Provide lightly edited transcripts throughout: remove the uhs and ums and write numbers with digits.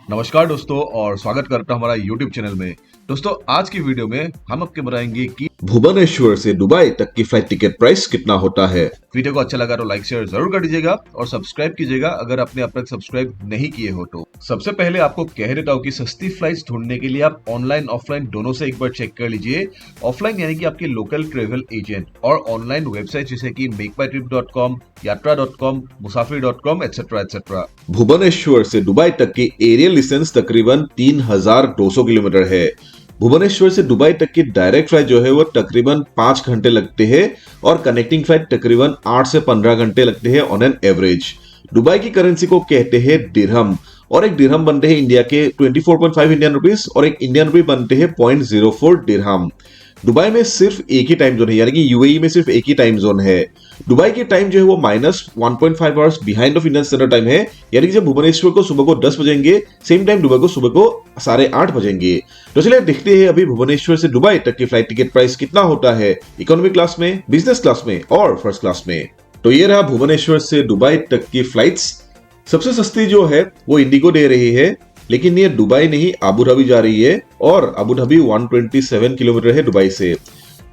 नमस्कार दोस्तों और स्वागत करता हूं हमारा YouTube चैनल में। दोस्तों आज की वीडियो में हम आपके बताएंगे कि भुवनेश्वर से दुबई तक की फ्लाइट टिकट प्राइस कितना होता है। वीडियो को अच्छा लगा तो लाइक शेयर जरूर कर दीजिएगा और सब्सक्राइब कीजिएगा अगर आपने अब तक सब्सक्राइब नहीं किए हो तो। सबसे पहले आपको कह देता हूं कि सस्ती फ्लाइट्स ढूंढने के लिए आप ऑनलाइन ऑफलाइन दोनों से एक बार चेक कर लीजिए। ऑफलाइन यानी कि आपके लोकल ट्रेवल एजेंट और ऑनलाइन वेबसाइट जैसे कि मेकमाईट्रिप.com, यात्रा.com, मुसाफिर.com एटसेट्रा एटसेट्रा। भुवनेश्वर से दुबई तक की एरियल डिस्टेंस तकरीबन 3200 किलोमीटर है। भुवनेश्वर से दुबई तक की डायरेक्ट फ्लाइट जो है वो तकरीबन 5 घंटे लगते हैं और कनेक्टिंग फ्लाइट तकरीबन 8 से 15 घंटे लगते हैं ऑन एन एवरेज। दुबई की करेंसी को कहते हैं दिरहम और एक दिरहम बनते हैं इंडिया के 24.5 इंडियन रुपीस और एक इंडियन रुपी बनते हैं 0.04 दिरहम। दुबई में सिर्फ एक ही टाइम जोन है, यानी कि यूएई में सिर्फ एक ही टाइम जोन है। दुबई की टाइम जो है वो -1.5 hours behind of Indian standard time है, यानी कि जब भुवनेश्वर को सुबह को 10 बजेंगे सेम टाइम दुबई को सुबह को 8:30 बजेंगे। तो चलिए देखते हैं अभी भुवनेश्वर से दुबई तक की फ्लाइट टिकट प्राइस कितना होता है इकोनॉमी क्लास में, बिजनेस क्लास में और फर्स्ट क्लास में। तो ये रहा भुवनेश्वर से दुबई तक की फ्लाइट्स। सबसे सस्ती जो है वो इंडिगो दे रही है, लेकिन ये दुबई नहीं अबू धाबी जा रही है और अबू धाबी 127 किलोमीटर है दुबई से।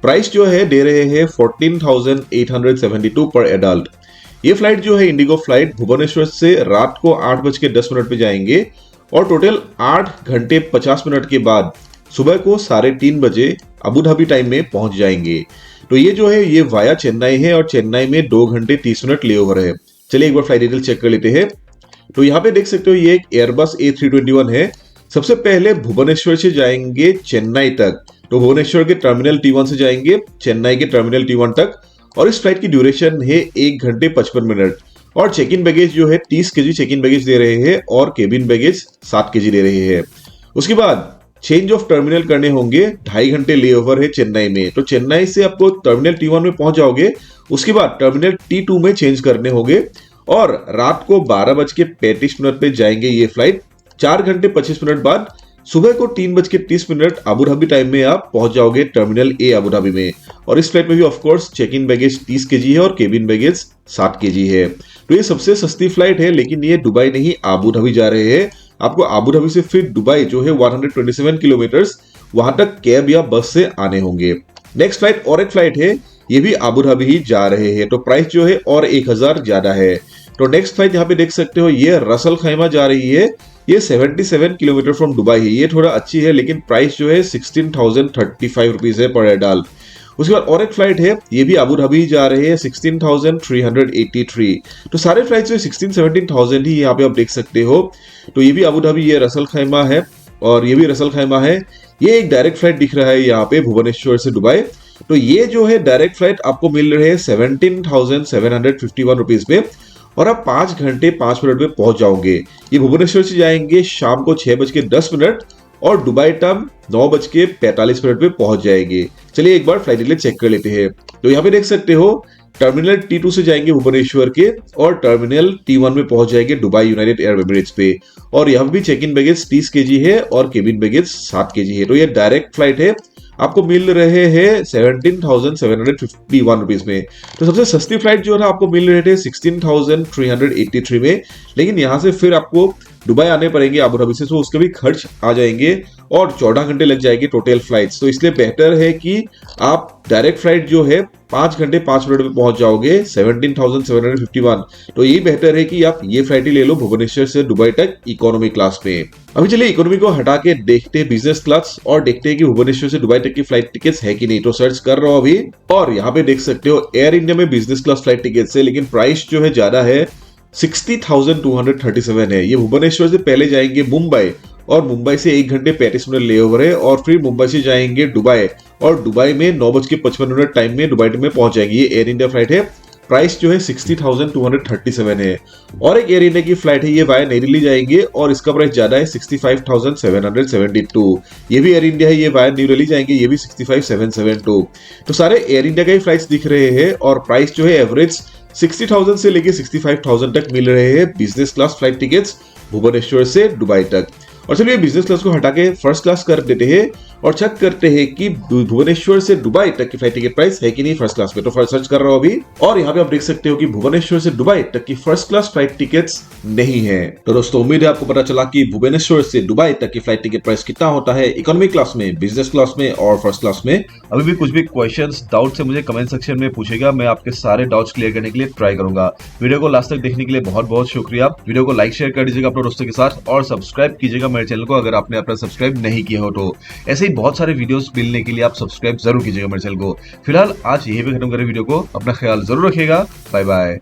प्राइस जो है दे रहे हैं 14,872 पर एडल्ट। ये फ्लाइट जो है इंडिगो फ्लाइट भुवनेश्वर से रात को 8:10 पे जाएंगे और टोटल 8 घंटे 50 मिनट के बाद सुबह को 3:30 बजे अबू धाबी टाइम में पहुंच जाएंगे। तो ये जो है ये वाया चेन्नई है और चेन्नई में 2 घंटे 30 मिनट लेओवर है। चलिए एक बार फ्लाइट डिटेल चेक कर लेते हैं। तो यहाँ पे देख सकते हो ये एक एयरबस A321 है। सबसे पहले भुवनेश्वर से जाएंगे चेन्नई तक, तो भुवनेश्वर के टर्मिनल T1 से जाएंगे चेन्नई के टर्मिनल T1 तक और इस फ्लाइट की ड्यूरेशन है 1 घंटे 55 मिनट और चेक इन बैगेज जो है 30 केजी चेक इन बैगेज दे रहे हैं और केबिन बैगेज 7 केजी दे रहे हैं। उसके बाद चेंज ऑफ टर्मिनल करने होंगे, 2.5 घंटे लेओवर है चेन्नई में। तो चेन्नई से आपको टर्मिनल T1 में पहुंच जाओगे, उसके बाद टर्मिनल T2 में चेंज करने होंगे और रात को 12:35 पे जाएंगे ये फ्लाइट। 4 घंटे 25 मिनट बाद सुबह को 3:30 अबू धाबी टाइम में आप पहुंच जाओगे टर्मिनल ए अबू धाबी में। और इस फ्लाइट में भी of course check in baggage 30 KG है और केबिन बैगेज 7 केजी है। तो ये सबसे सस्ती फ्लाइट है, लेकिन ये दुबई नहीं अबू धाबी जा रहे हैं। आपको अबू धाबी से फिर दुबई जो है 127 किलोमीटर वहां तक कैब या बस से आने होंगे। नेक्स्ट फ्लाइट और एक फ्लाइट है, ये भी अबू धाबी ही जा रहे हैं। तो प्राइस जो है और 1000 ज्यादा है। तो नेक्स्ट फ्लाइट यहाँ पे देख सकते हो ये रसल खैमा जा रही है। ये 77 किलोमीटर फ्रॉम दुबई है। ये थोड़ा अच्छी है, लेकिन प्राइस जो है 16,035 रुपीज है पर एडल्ट। उसके बाद और एक फ्लाइट है, ये भी अबू धाबी जा रहे हैं 16,383। तो सारे फ्लाइट जो 16-17,000 ही यहाँ पे आप देख सकते हो। तो ये भी अबू धाबी, ये रसल खैमा है और ये भी रसल खैमा है। ये एक डायरेक्ट फ्लाइट दिख रहा है यहाँ पे भुवनेश्वर से दुबई। तो ये जो है डायरेक्ट फ्लाइट आपको मिल रहे हैं 17,751 रुपीज पे और आप 5 घंटे 5 मिनट में पहुंच जाओगे। ये भुवनेश्वर से जाएंगे शाम को 6:10 और दुबई टाइम 9:45 पे पहुंच जाएंगे। चलिए एक बार फ्लाइट डिटेल चेक कर लेते हैं। तो यहाँ पे देख सकते हो टर्मिनल T2 से जाएंगे भुवनेश्वर के और टर्मिनल T1 में पहुंच जाएंगे दुबई यूनाइटेड अरब एमिरेट्स पे। और यहाँ भी चेक इन बैगेज 30 केजी है और केबिन बैगेज 7 केजी है। तो ये डायरेक्ट फ्लाइट है, आपको मिल रहे हैं 17,751 रुपीज में। तो सबसे सस्ती फ्लाइट जो है आपको मिल रहे थे 16,383 में, लेकिन यहाँ से फिर आपको दुबई आने पड़ेंगे अबू धाबी से, तो उसके भी खर्च आ जाएंगे और 14 घंटे लग जाएंगे टोटल फ्लाइट्स। तो इसलिए बेहतर है कि आप डायरेक्ट फ्लाइट जो है 5 घंटे 5 मिनट में पहुंच जाओगे 17,751। तो यही बेहतर है कि आप ये फ्लाइट ही ले लो भुवनेश्वर से दुबई तक इकोनॉमी क्लास में। अभी चलिए इकोनॉमी को हटा के देखते हैं बिजनेस क्लास और देखते हैं कि भुवनेश्वर से दुबई तक की फ्लाइट टिकट्स है कि नहीं। तो सर्च कर रहा हूं अभी और यहाँ पे देख सकते हो एयर इंडिया में बिजनेस क्लास फ्लाइट टिकट्स है, लेकिन प्राइस जो है ज्यादा है, 60,237 है। ये भुवनेश्वर से पहले जाएंगे मुंबई और मुंबई से 1 घंटे 35 मिनट लेओवर है और फिर मुंबई से जाएंगे दुबई और दुबई में 9:55 टाइम में दुबई में पहुंच जाएंगे। ये एयर इंडिया फ्लाइट है। प्राइस जो है 60,237 है। और एक एयर इंडिया की फ्लाइट है, ये वाया नई दिल्ली जाएंगे और इसका प्राइस ज्यादा है 65,772। ये भी एयर इंडिया है, ये वाया न्यू दिल्ली जाएंगे, ये भी 65,772। तो सारे एयर इंडिया का ही फ्लाइट्स दिख रहे हैं और प्राइस जो है एवरेज 60,000 से लेके 65,000 तक मिल रहे हैं business class flight tickets Bhubaneswar से दुबई तक। और चलिए बिजनेस क्लास को हटा के फर्स्ट क्लास कर देते हैं और चेक करते हैं कि भुवनेश्वर से दुबई तक की फ्लाइट टिकट प्राइस है कि नहीं फर्स्ट क्लास में। तो फर्स्ट सर्च कर रहा हूं अभी, और यहाँ पे आप देख सकते हो कि भुवनेश्वर से दुबई तक की फर्स्ट क्लास फ्लाइट टिकट्स नहीं है। तो दोस्तों उम्मीद है आपको पता चला कि भुवनेश्वर से दुबई तक की फ्लाइट टिकट प्राइस कितना होता है इकोनॉमी क्लास में, बिजनेस क्लास में और फर्स्ट क्लास में। अभी भी कुछ भी क्वेश्चंस डाउट से मुझे कमेंट सेक्शन में पूछेगा, मैं आपके सारे डाउट्स क्लियर करने के लिए ट्राई करूंगा। वीडियो को लास्ट तक देखने के लिए बहुत बहुत शुक्रिया। वीडियो को लाइक शेयर कर दीजिएगा अपने दोस्तों के साथ और सब्सक्राइब कीजिएगा मेरे चैनल को अगर आपने अपना सब्सक्राइब नहीं किया हो तो। ऐसे ही बहुत सारे वीडियोस मिलने के लिए आप सब्सक्राइब जरूर कीजिएगा मेरे चैनल को। फिलहाल आज यही पे खत्म करें वीडियो को। अपना ख्याल जरूर रखिएगा। Bye bye.